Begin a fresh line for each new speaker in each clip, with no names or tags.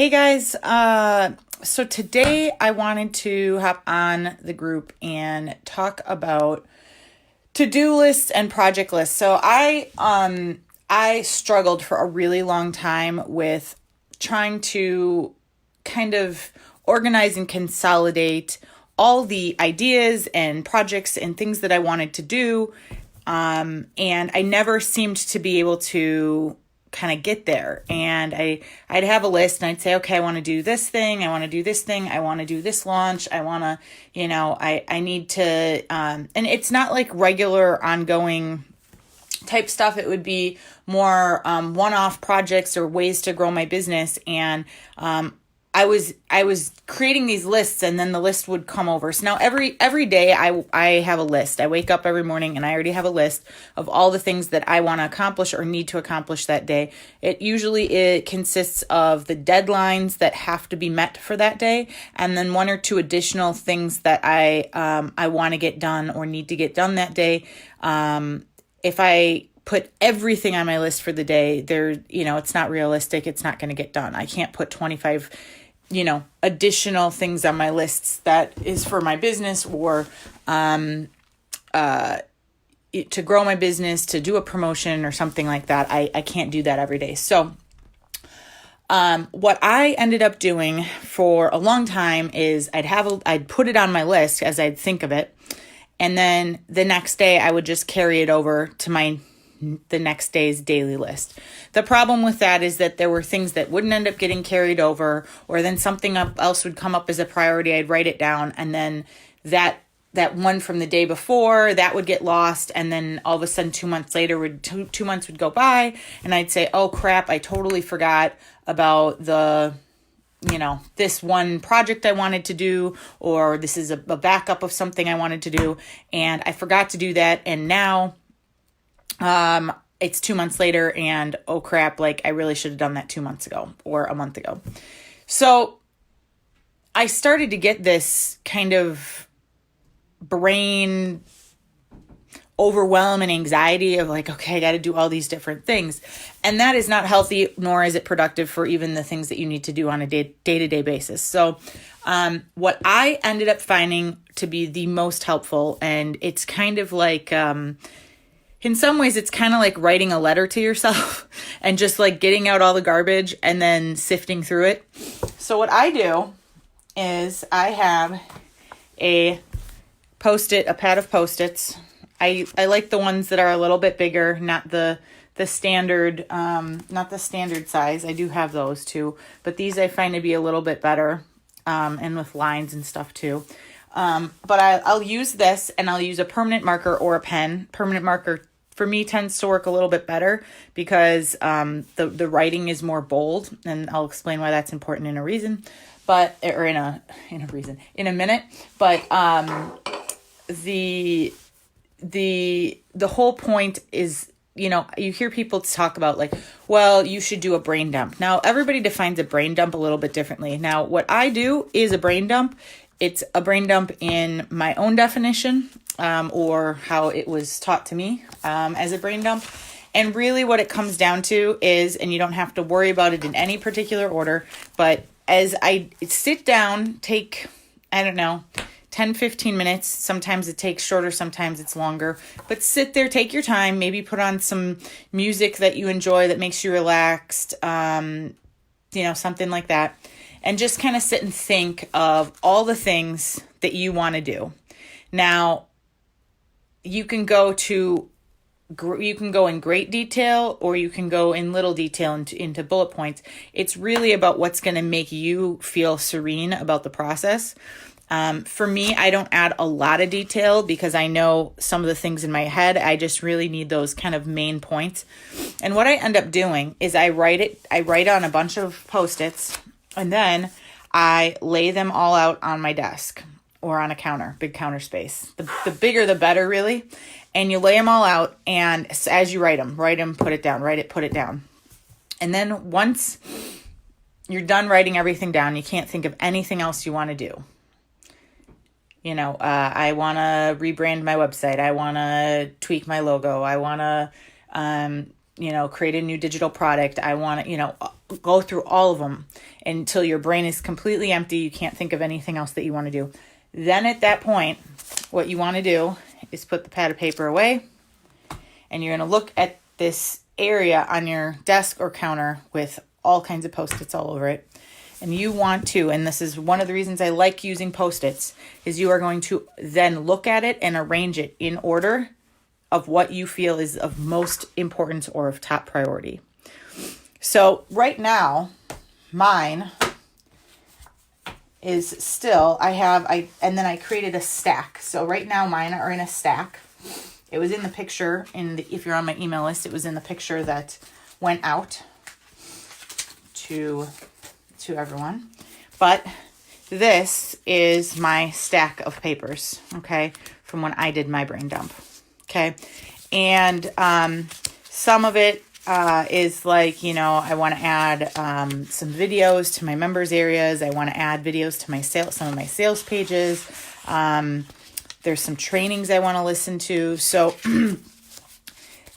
Hey guys, so today I wanted to hop on the group and talk about to-do lists and project lists. So I struggled for a really long time with trying to kind of organize and consolidate all the ideas and projects and things that I wanted to do. And I never seemed to be able to kind of get there. And I'd have a list and I'd say, okay, I want to do this thing. I want to do this thing. I want to do this launch. I want to, I need to, and it's not like regular ongoing type stuff. It would be more, one-off projects or ways to grow my business. And, I was creating these lists and then the list would come over. So now every day I have a list. I wake up every morning and I already have a list of all the things that I want to accomplish or need to accomplish that day. It consists of the deadlines that have to be met for that day and then one or two additional things that I want to get done or need to get done that day. If I put everything on my list for the day, it's not realistic. It's not going to get done. I can't put 25 additional things on my lists that is for my business or to grow my business, to do a promotion or something like that. I can't do that every day. So what I ended up doing for a long time is I'd put it on my list as I'd think of it. And then the next day I would just carry it over to the next day's daily list. The problem with that is that there were things that wouldn't end up getting carried over, or then something else would come up as a priority. I'd write it down, and then that one from the day before, that would get lost, and then all of a sudden 2 months later, two months would go by, and I'd say, oh crap, I totally forgot about this one project I wanted to do, or this is a backup of something I wanted to do, and I forgot to do that, and now it's 2 months later and oh crap, like I really should have done that 2 months ago or a month ago. So I started to get this kind of brain overwhelm and anxiety of like, okay, I got to do all these different things. And that is not healthy, nor is it productive for even the things that you need to do on a day-to-day basis. So what I ended up finding to be the most helpful, and it's kind of like, in some ways, it's kind of like writing a letter to yourself and just like getting out all the garbage and then sifting through it. So what I do is I have a pad of Post-its. I like the ones that are a little bit bigger, not the standard, not the standard size. I do have those too, but these I find to be a little bit better, and with lines and stuff too. But I'll use this, and I'll use a permanent marker or a pen. Permanent marker for me tends to work a little bit better because the writing is more bold, and I'll explain why that's important in a minute. But the whole point is, you hear people talk about like, well, you should do a brain dump. Now, everybody defines a brain dump a little bit differently. Now, what I do is a brain dump. It's a brain dump in my own definition, or how it was taught to me as a brain dump. And really what it comes down to is, and you don't have to worry about it in any particular order, but as I sit down, take, 10, 15 minutes. Sometimes it takes shorter, sometimes it's longer. But sit there, take your time, maybe put on some music that you enjoy that makes you relaxed, something like that. And just kind of sit and think of all the things that you want to do. Now, you can go in great detail, or you can go in little detail into bullet points. It's really about what's going to make you feel serene about the process. For me, I don't add a lot of detail because I know some of the things in my head. I just really need those kind of main points. And what I end up doing is I write on a bunch of Post-its, and then I lay them all out on my desk or on a counter, big counter space. The bigger, the better, really. And you lay them all out, and as you write them, put it down, put it down. And then once you're done writing everything down, you can't think of anything else you want to do. I want to rebrand my website. I want to tweak my logo. I want to, create a new digital product. I want to, go through all of them until your brain is completely empty. You can't think of anything else that you want to do. Then at that point, what you want to do is put the pad of paper away, and you're going to look at this area on your desk or counter with all kinds of Post-its all over it. And you want to, and this is one of the reasons I like using Post-its, is you are going to then look at it and arrange it in order of what you feel is of most importance or of top priority. So right now, mine is still, and then I created a stack. So right now mine are in a stack. It was in the picture, if you're on my email list, it was in the picture that went out to everyone. But this is my stack of papers, okay, from when I did my brain dump, okay? And some of it is like, I want to add some videos to my members areas. I want to add videos to some of my sales pages. There's some trainings I want to listen to. So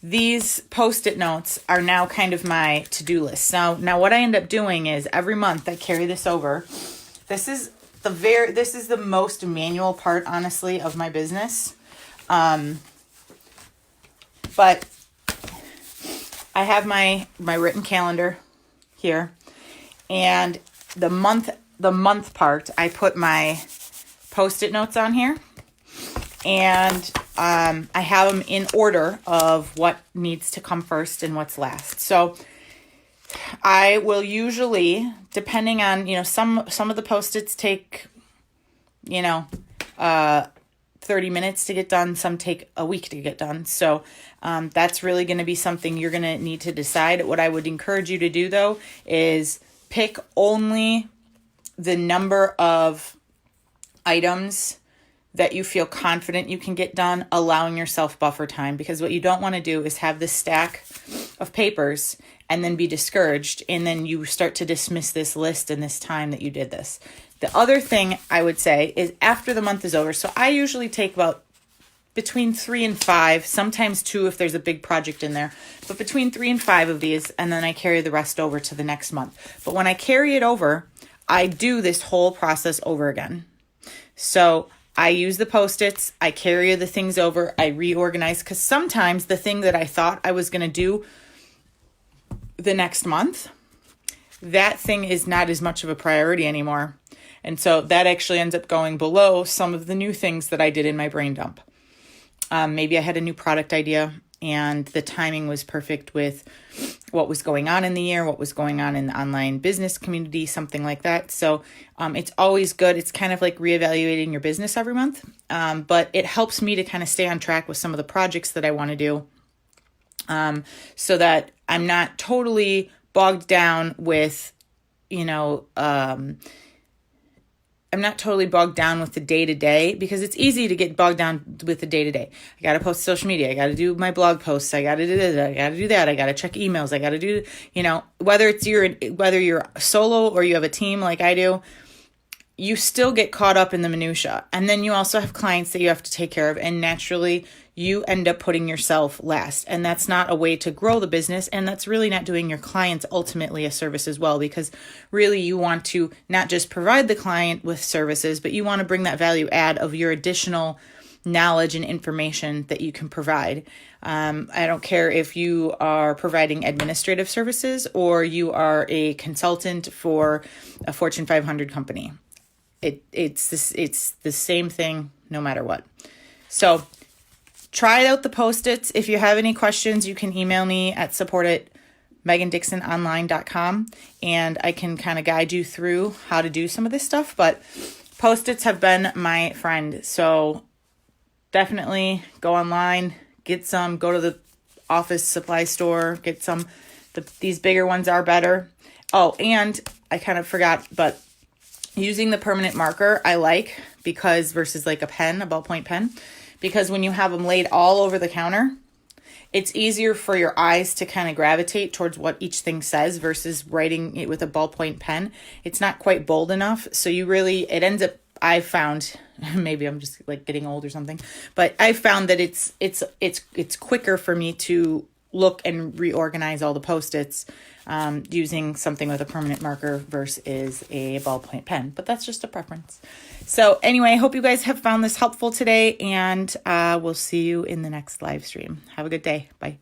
these Post-it notes are now kind of my to-do list. Now what I end up doing is every month I carry this over. This is the most manual part, honestly, of my business. But I have my written calendar here, and the month part, I put my Post-it notes on here, and I have them in order of what needs to come first and what's last. So I will usually, depending on, some of the Post-its take, 30 minutes to get done. Some take a week to get done. So that's really going to be something you're going to need to decide. What I would encourage you to do, though, is pick only the number of items that you feel confident you can get done, allowing yourself buffer time. Because what you don't want to do is have this stack of papers and then be discouraged, and then you start to dismiss this list and this time that you did this. The other thing I would say is after the month is over, so I usually take about between 3 and 5, sometimes 2 if there's a big project in there, but between 3 and 5 of these, and then I carry the rest over to the next month. But when I carry it over, I do this whole process over again. So I use the Post-its, I carry the things over, I reorganize, because sometimes the thing that I thought I was going to do the next month, that thing is not as much of a priority anymore. And so that actually ends up going below some of the new things that I did in my brain dump. Maybe I had a new product idea and the timing was perfect with what was going on in the year, what was going on in the online business community, something like that. So it's always good. It's kind of like reevaluating your business every month. But it helps me to kind of stay on track with some of the projects that I want to do, so that I'm not totally bogged down with, I'm not totally bogged down with the day-to-day, because it's easy to get bogged down with the day-to-day. I got to post social media. I got to do my blog posts. I got to do this. I got to do that. I got to check emails. I got to do, whether you're solo or you have a team like I do, you still get caught up in the minutia. And then you also have clients that you have to take care of. And naturally, you end up putting yourself last. And that's not a way to grow the business. And that's really not doing your clients ultimately a service as well, because really you want to not just provide the client with services, but you want to bring that value add of your additional knowledge and information that you can provide. I don't care if you are providing administrative services or you are a consultant for a Fortune 500 company. It's the same thing no matter what. So try out the Post-its. If you have any questions, you can email me at support@megandixononline.com, and I can kind of guide you through how to do some of this stuff. But Post-its have been my friend. So definitely go online, get some, go to the office supply store, get some. These bigger ones are better. Oh, and I kind of forgot, but using the permanent marker I like, because versus like a ballpoint pen, because when you have them laid all over the counter, it's easier for your eyes to kind of gravitate towards what each thing says versus writing it with a ballpoint pen. It's not quite bold enough. So it ends up, I found, maybe I'm just like getting old or something, but I found that it's quicker for me to look and reorganize all the Post-its using something with a permanent marker versus a ballpoint pen, but that's just a preference. So anyway, I hope you guys have found this helpful today, and we'll see you in the next live stream. Have a good day. Bye.